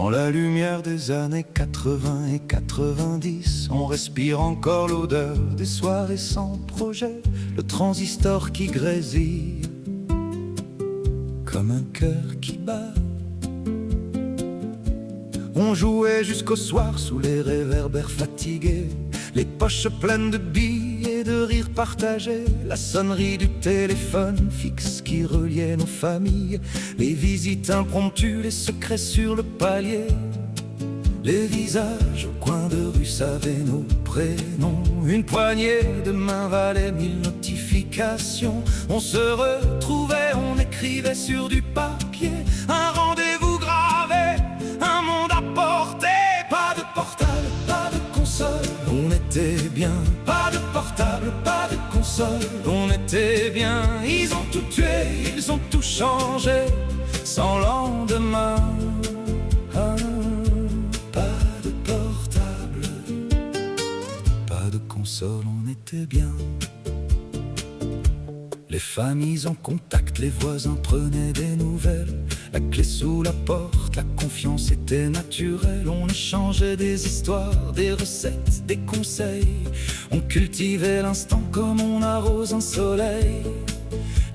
Dans la lumière des années 80 et 90, on respire encore l'odeur des soirées sans projet, le transistor qui grésille comme un cœur qui bat. On jouait jusqu'au soir sous les réverbères fatigués, les poches pleines de billes et de rires partagés, la sonnerie du téléphone fixe qui reliait nos familles, les visites impromptues, les secrets sur le palier. Les visages au coin de rue savaient nos prénoms, une poignée de mains valait 1000 notifications. On se retrouvait, on écrivait sur du papier, un rendez-vous gravé, un monde à portée. Pas de portable, pas de console, on était bien. Pas de portable, pas de console, on était bien. Ils ont tout tué, ils ont tout changé, sans lendemain. Ah, pas de portable, pas de console, on était bien. Les familles en contact, les voisins prenaient des nouvelles, la clé sous la porte, la confiance était naturelle. On échangeait des histoires, des recettes, des conseils. On cultivait l'instant comme on arrose un soleil.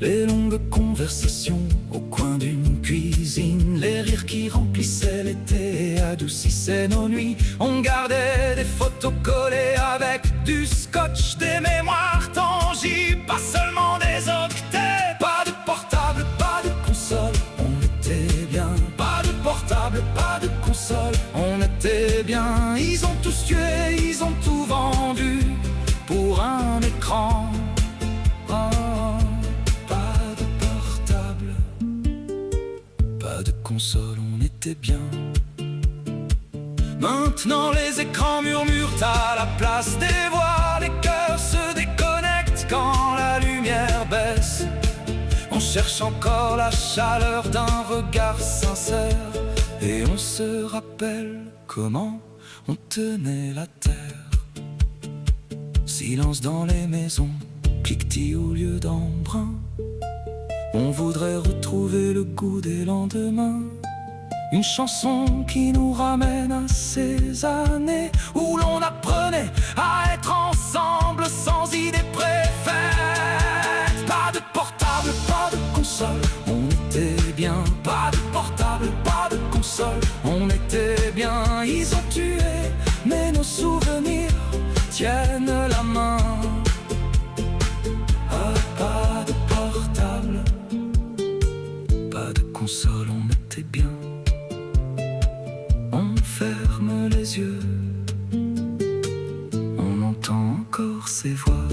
Les longues conversations au coin d'une cuisine, les rires qui remplissaient l'été et adoucissaient nos nuits. On gardait des photos collées avec du scotch, des mémoires tangibles, pas seulement des octets. Pas de portable, pas de console, on était bien. Pas de portable, pas de console, on était bien. Ils ont tous tué, ils ont tout vendu pour un écran. Console, on était bien. Maintenant les écrans murmurent à la place des voix, les cœurs se déconnectent quand la lumière baisse. On cherche encore la chaleur d'un regard sincère, et on se rappelle comment on tenait la terre. Silence dans les maisons, cliquetis au lieu d'embrun. On voudrait retrouver le goût des lendemains, une chanson qui nous ramène à ces années où l'on apprenait à être ensemble sans idée préfète. Pas de portable, pas de console, on était bien. Pas de portable, pas de console, on était bien. Ils ont tué, mais nos souvenirs tiennent la main. Ah, pas de portable, pas de console, on était bien. On ferme les yeux, on entend encore ces voix.